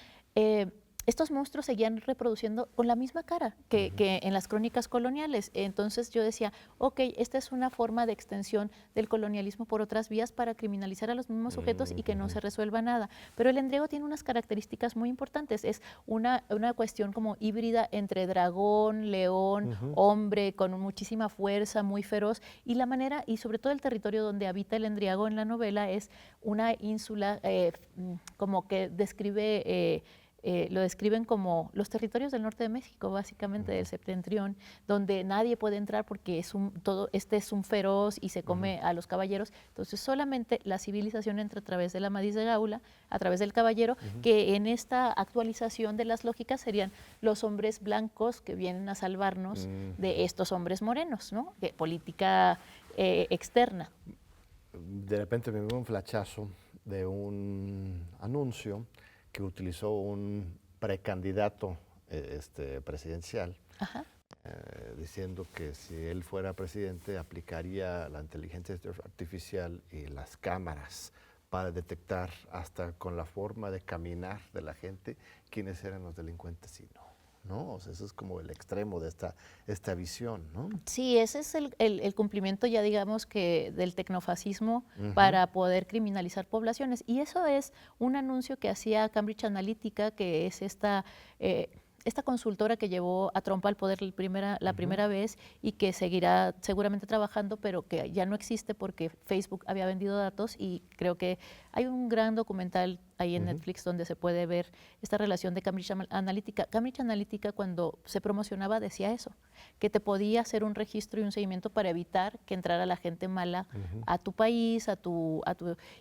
estos monstruos seguían reproduciendo con la misma cara que en las crónicas coloniales. Entonces yo decía, ok, esta es una forma de extensión del colonialismo por otras vías para criminalizar a los mismos sujetos y que no se resuelva nada. Pero el endriago tiene unas características muy importantes. Es una cuestión como híbrida entre dragón, león, hombre, con muchísima fuerza, muy feroz. Y la manera, y sobre todo el territorio donde habita el endriago en la novela, es una ínsula como que describe... lo describen como los territorios del norte de México, básicamente del septentrión, donde nadie puede entrar porque este es un feroz y se come a los caballeros. Entonces solamente la civilización entra a través de la Madiz de Gaula, a través del caballero, que en esta actualización de las lógicas serían los hombres blancos que vienen a salvarnos de estos hombres morenos, ¿no? De política externa.
De repente me veo un flachazo de un anuncio que utilizó un precandidato presidencial, diciendo que si él fuera presidente aplicaría la inteligencia artificial y las cámaras para detectar hasta con la forma de caminar de la gente quiénes eran los delincuentes y no, o sea, eso es como el extremo de esta visión, ¿no?
Sí, ese es el cumplimiento ya digamos que del tecnofascismo para poder criminalizar poblaciones. Y eso es un anuncio que hacía Cambridge Analytica, que es esta consultora que llevó a Trump al poder la primera vez y que seguirá seguramente trabajando, pero que ya no existe porque Facebook había vendido datos, y creo que hay un gran documental ahí en Netflix donde se puede ver esta relación de Cambridge Analytica. Cambridge Analytica, cuando se promocionaba, decía eso, que te podía hacer un registro y un seguimiento para evitar que entrara la gente mala a tu país,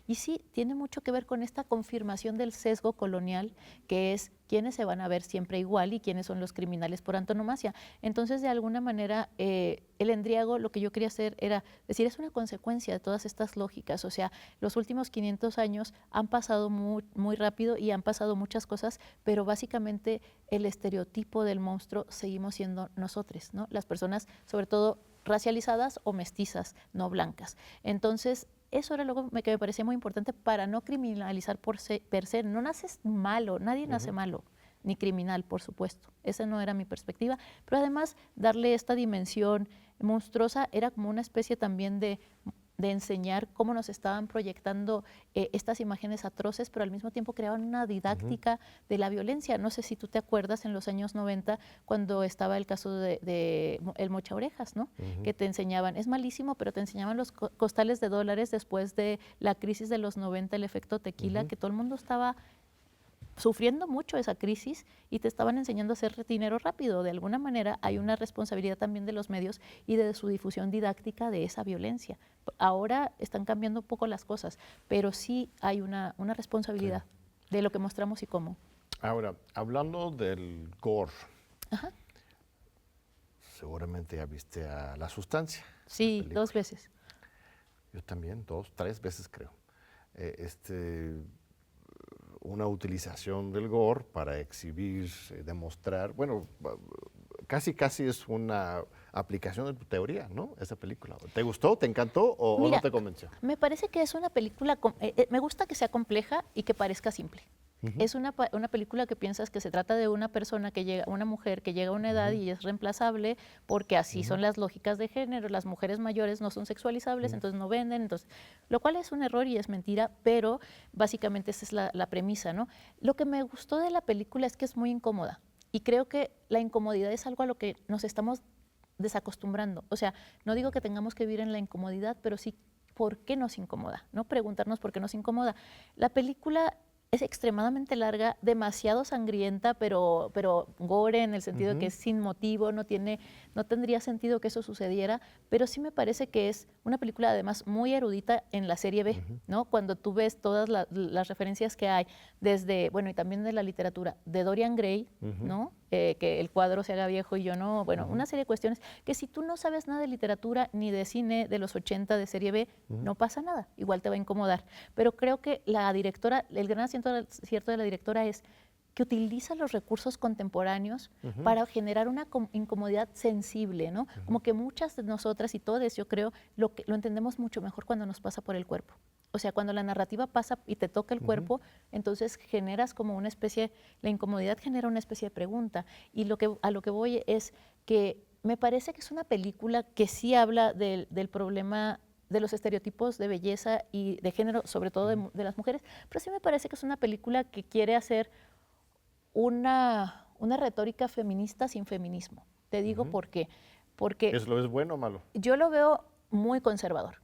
y sí, tiene mucho que ver con esta confirmación del sesgo colonial, que es quiénes se van a ver siempre igual y quiénes son los criminales por antonomasia. Entonces, de alguna manera, el endriago, lo que yo quería hacer era decir, es una consecuencia de todas estas lógicas. O sea, los últimos 500 años han pasado muy rápido y han pasado muchas cosas, pero básicamente el estereotipo del monstruo seguimos siendo nosotros, ¿no? Las personas, sobre todo racializadas o mestizas, no blancas. Entonces, eso era algo que me parecía muy importante para no criminalizar per se. No naces malo, nadie nace malo, ni criminal, por supuesto. Esa no era mi perspectiva. Pero además, darle esta dimensión monstruosa era como una especie también de enseñar cómo nos estaban proyectando estas imágenes atroces, pero al mismo tiempo creaban una didáctica de la violencia. No sé si tú te acuerdas en los años 90 cuando estaba el caso de el Mocha Orejas, ¿no? Que te enseñaban, es malísimo, pero te enseñaban los costales de dólares después de la crisis de los 90, el efecto tequila, que todo el mundo estaba sufriendo mucho esa crisis y te estaban enseñando a hacer dinero rápido. De alguna manera hay una responsabilidad también de los medios y de su difusión didáctica de esa violencia. Ahora están cambiando un poco las cosas, pero sí hay una responsabilidad de lo que mostramos y cómo.
Ahora, hablando del gore, seguramente ya viste a La Sustancia.
Sí, 2 veces.
Yo también, 2, 3 veces creo. Una utilización del gore para exhibir, demostrar, bueno, casi es una aplicación de tu teoría, ¿no? Esa película. ¿Te gustó, te encantó o
Mira,
no te convenció?
Me parece que es una película, me gusta que sea compleja y que parezca simple. Es una película que piensas que se trata de una persona que llega, una mujer que llega a una edad y es reemplazable porque así son las lógicas de género. Las mujeres mayores no son sexualizables, entonces no venden, lo cual es un error y es mentira, pero básicamente esa es la premisa, ¿no? Lo que me gustó de la película es que es muy incómoda y creo que la incomodidad es algo a lo que nos estamos desacostumbrando. O sea, no digo que tengamos que vivir en la incomodidad, pero sí por qué nos incomoda, ¿no? Preguntarnos por qué nos incomoda. La película es extremadamente larga, demasiado sangrienta, pero gore en el sentido de que es sin motivo, no tendría sentido que eso sucediera, pero sí me parece que es una película además muy erudita en la serie B, ¿no? Cuando tú ves todas las referencias que hay, desde, bueno, y también de la literatura, de Dorian Gray, ¿no? Que el cuadro se haga viejo y yo no, bueno, una serie de cuestiones que si tú no sabes nada de literatura ni de cine de los 80 de serie B, no pasa nada, igual te va a incomodar. Pero creo que la directora, el gran acierto de la directora es que utiliza los recursos contemporáneos para generar una incomodidad sensible, ¿no? Como que muchas de nosotras y todos, yo creo, lo entendemos mucho mejor cuando nos pasa por el cuerpo. O sea, cuando la narrativa pasa y te toca el cuerpo, entonces generas como una especie, la incomodidad genera una especie de pregunta. Y a lo que voy es que me parece que es una película que sí habla del problema de los estereotipos de belleza y de género, sobre todo de las mujeres, pero sí me parece que es una película que quiere hacer una retórica feminista sin feminismo. Te digo por qué. Porque
¿Eso lo ves bueno o malo?
yo lo veo muy conservador.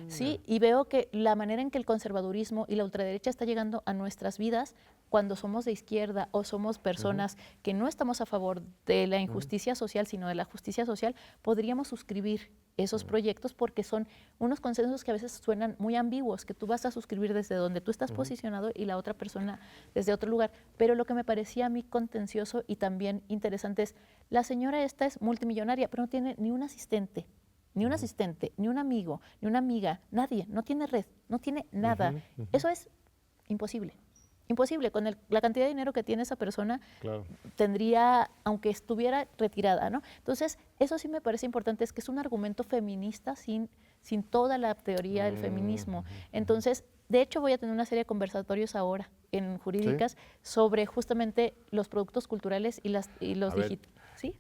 Sí, y veo que la manera en que el conservadurismo y la ultraderecha está llegando a nuestras vidas cuando somos de izquierda o somos personas que no estamos a favor de la injusticia social, sino de la justicia social, podríamos suscribir esos proyectos porque son unos consensos que a veces suenan muy ambiguos, que tú vas a suscribir desde donde tú estás posicionado y la otra persona desde otro lugar. Pero lo que me parecía a mí contencioso y también interesante es, la señora esta es multimillonaria, pero no tiene ni un asistente, ni un amigo, ni una amiga, nadie, no tiene red, no tiene nada. Eso es imposible. Imposible, con la cantidad de dinero que tiene esa persona,
Claro.
tendría, aunque estuviera retirada, ¿no? Entonces, eso sí me parece importante, es que es un argumento feminista sin toda la teoría del feminismo. Entonces, de hecho, voy a tener una serie de conversatorios ahora en Jurídicas sobre justamente los productos culturales y los digitales. ¿Sí?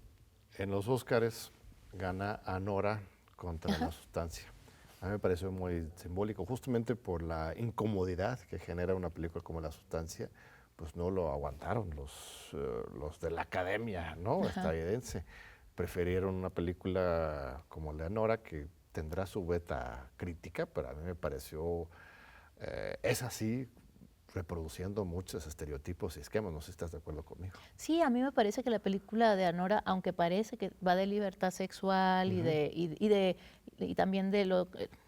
En los Óscares gana Anora contra La Sustancia. A mí me pareció muy simbólico, justamente por la incomodidad que genera una película como La Sustancia, pues no lo aguantaron los de la academia, ¿no? Estadounidense. Prefirieron una película como Leonora, que tendrá su beta crítica, pero a mí me pareció, es así, reproduciendo muchos estereotipos y esquemas. No sé si estás de acuerdo conmigo.
Sí, a mí me parece que la película de Anora, aunque parece que va de libertad sexual y también de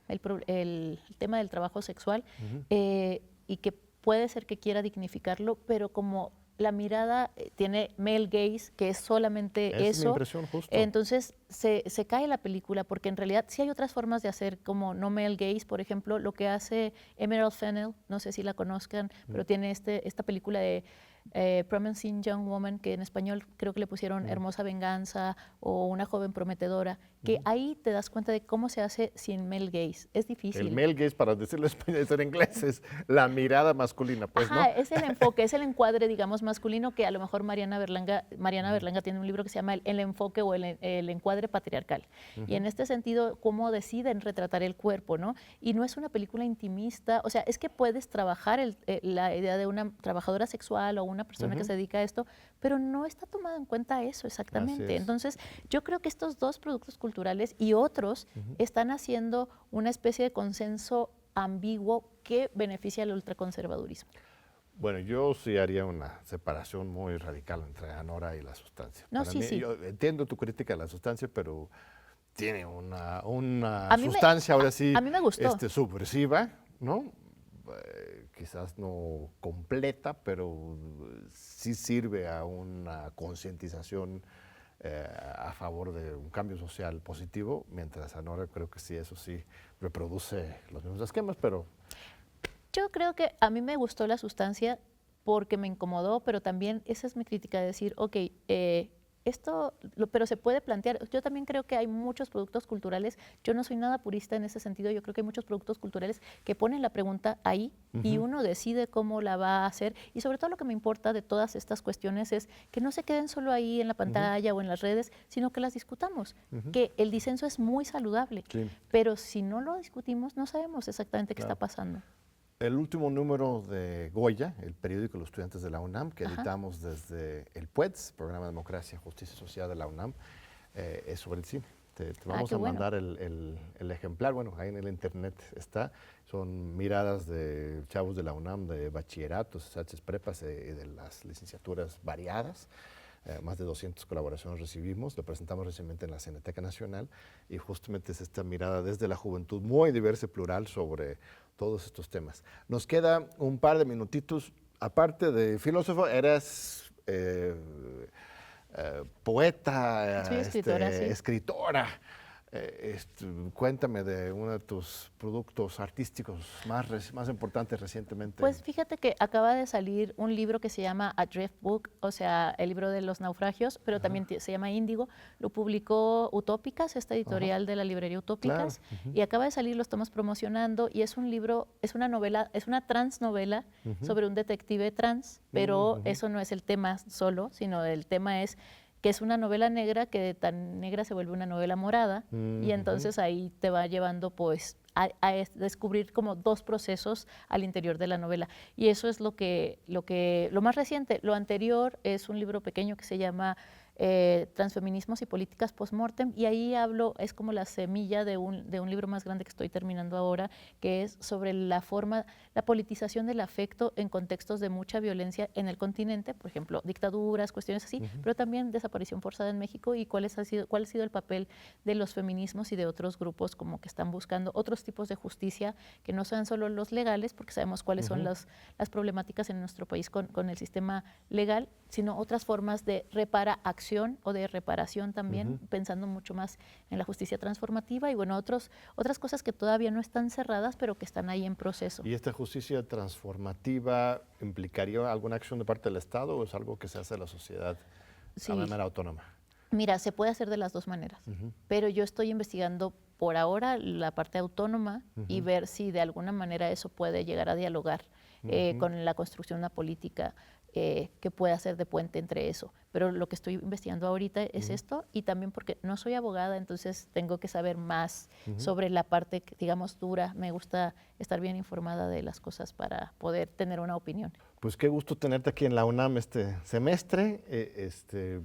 el tema del trabajo sexual, y que puede ser que quiera dignificarlo, pero como la mirada tiene male gaze, que es solamente
Es mi
eso,
impresión, justo.
entonces se cae la película, porque en realidad sí hay otras formas de hacer como no male gaze, por ejemplo, lo que hace Emerald Fennell, no sé si la conozcan, pero tiene esta película de Promising Young Woman, que en español creo que le pusieron Hermosa Venganza o Una Joven Prometedora, que ahí te das cuenta de cómo se hace sin male gaze. Es difícil.
El male gaze, para decirlo en español, en inglés, es la mirada masculina, pues,
Ajá,
¿no?
es el enfoque, es el encuadre, digamos, masculino, que a lo mejor Mariana Berlanga tiene un libro que se llama El enfoque o el encuadre patriarcal. Y en este sentido, cómo deciden retratar el cuerpo, ¿no? Y no es una película intimista, o sea, es que puedes trabajar la idea de una trabajadora sexual o una persona que se dedica a esto, pero no está tomado en cuenta eso exactamente. Entonces, yo creo que estos dos productos culturales y otros están haciendo una especie de consenso ambiguo que beneficia al ultraconservadurismo.
Bueno, yo sí haría una separación muy radical entre Anora y La Sustancia.
No,
Para
sí,
mí,
sí.
yo entiendo tu crítica a La Sustancia, pero tiene una
A mí
sustancia ahora sí
a mí me gustó.
subversiva, ¿no? Quizás no completa, pero sí sirve a una concientización a favor de un cambio social positivo, mientras Anora creo que sí, eso sí, reproduce los mismos esquemas, pero...
Yo creo que a mí me gustó La Sustancia porque me incomodó, pero también esa es mi crítica, de decir, ok, pero se puede plantear. Yo también creo que hay muchos productos culturales, yo no soy nada purista en ese sentido, yo creo que hay muchos productos culturales que ponen la pregunta ahí y uno decide cómo la va a hacer. Y sobre todo lo que me importa de todas estas cuestiones es que no se queden solo ahí en la pantalla o en las redes, sino que las discutamos, que el disenso es muy saludable, pero si no lo discutimos no sabemos exactamente qué está pasando.
El último número de Goya, el periódico de los estudiantes de la UNAM, que editamos desde el PUEDS, Programa de Democracia, Justicia y Sociedad de la UNAM, es sobre el cine. Te vamos a mandar el ejemplar, bueno, ahí en el internet está. Son miradas de chavos de la UNAM, de bachilleratos, SHs, prepas y de las licenciaturas variadas. Más de 200 colaboraciones recibimos, lo presentamos recientemente en la Cineteca Nacional y justamente es esta mirada desde la juventud muy diversa y plural sobre todos estos temas. Nos queda un par de minutitos. Aparte de filósofo, eres poeta,
Soy escritora, sí.
escritora. Cuéntame de uno de tus productos artísticos más importantes recientemente.
Pues fíjate que acaba de salir un libro que se llama A Drift Book, o sea, el libro de los naufragios, pero también se llama Índigo. Lo publicó Utópicas, esta editorial de la librería Utópicas, y acaba de salir, lo estamos promocionando, y es un libro, es una novela, es una transnovela sobre un detective trans, pero eso no es el tema solo, sino el tema es que es una novela negra que de tan negra se vuelve una novela morada, y entonces ahí te va llevando pues a descubrir como dos procesos al interior de la novela. Y eso es lo más reciente. Lo anterior es un libro pequeño que se llama Transfeminismos y políticas postmortem, y ahí hablo, es como la semilla de un libro más grande que estoy terminando ahora, que es sobre la politización del afecto en contextos de mucha violencia en el continente, por ejemplo, dictaduras, cuestiones así, pero también desaparición forzada en México, y cuál ha sido el papel de los feminismos y de otros grupos como que están buscando otros tipos de justicia que no sean solo los legales, porque sabemos cuáles son las problemáticas en nuestro país con el sistema legal, sino otras formas de acción o de reparación también, pensando mucho más en la justicia transformativa y bueno, otras cosas que todavía no están cerradas, pero que están ahí en proceso.
¿Y esta justicia transformativa implicaría alguna acción de parte del Estado o es algo que se hace de la sociedad de manera autónoma?
Mira, se puede hacer de las dos maneras, pero yo estoy investigando por ahora la parte autónoma y ver si de alguna manera eso puede llegar a dialogar con la construcción de una política que pueda ser de puente entre eso. Pero lo que estoy investigando ahorita es esto, y también porque no soy abogada, entonces tengo que saber más sobre la parte, digamos, dura. Me gusta estar bien informada de las cosas para poder tener una opinión.
Pues qué gusto tenerte aquí en la UNAM este semestre.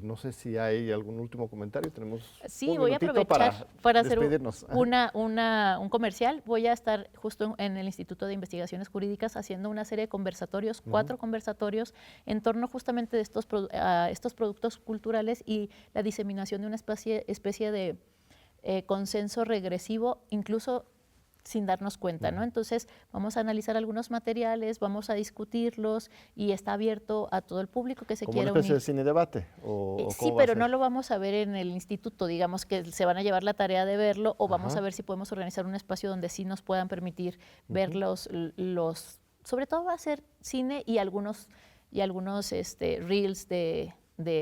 No sé si hay algún último comentario. Tenemos
voy a aprovechar para hacer un comercial. Voy a estar justo en el Instituto de Investigaciones Jurídicas haciendo una serie de conversatorios, 4 conversatorios, en torno justamente de estos productos culturales y la diseminación de una especie de consenso regresivo, incluso sin darnos cuenta, ¿no? Entonces vamos a analizar algunos materiales, vamos a discutirlos y está abierto a todo el público que se quiera unir.
¿Como una especie de cine debate?
Sí, pero no lo vamos a ver en el instituto, digamos que se van a llevar la tarea de verlo, o vamos a ver si podemos organizar un espacio donde sí nos puedan permitir ver sobre todo va a ser cine y algunos reels de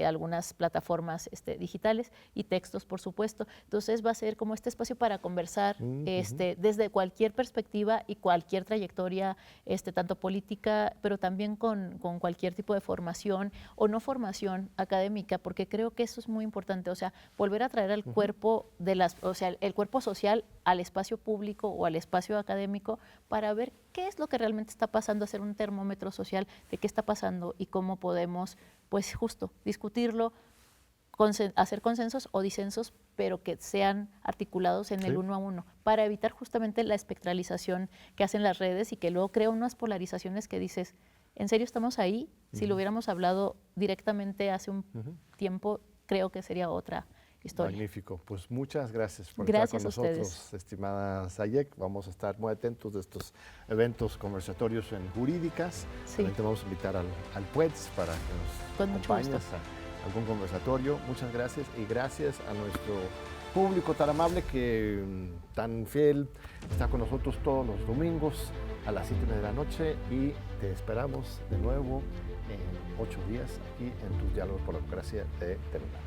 algunas plataformas digitales y textos, por supuesto. Entonces va a ser como este espacio para conversar desde cualquier perspectiva y cualquier trayectoria, tanto política, pero también con cualquier tipo de formación o no formación académica, porque creo que eso es muy importante, o sea, volver a traer al cuerpo el cuerpo social al espacio público o al espacio académico para ver qué es lo que realmente está pasando, hacer un termómetro social de qué está pasando y cómo podemos, pues justo, discutirlo, hacer consensos o disensos, pero que sean articulados en el uno a uno, para evitar justamente la espectralización que hacen las redes y que luego crea unas polarizaciones que dices, ¿en serio estamos ahí? Si lo hubiéramos hablado directamente hace un tiempo, creo que sería otra historia.
Magnífico. Pues muchas gracias por estar con nosotros, estimada Sayek. Vamos a estar muy atentos de estos eventos conversatorios en Jurídicas. También te vamos a invitar al PUEDS para que nos acompañes a algún conversatorio. Muchas gracias y gracias a nuestro público tan amable que tan fiel está con nosotros todos los domingos a las 7 de la noche y te esperamos de nuevo en 8 días aquí en tus Diálogos por la Democracia de Telemundo.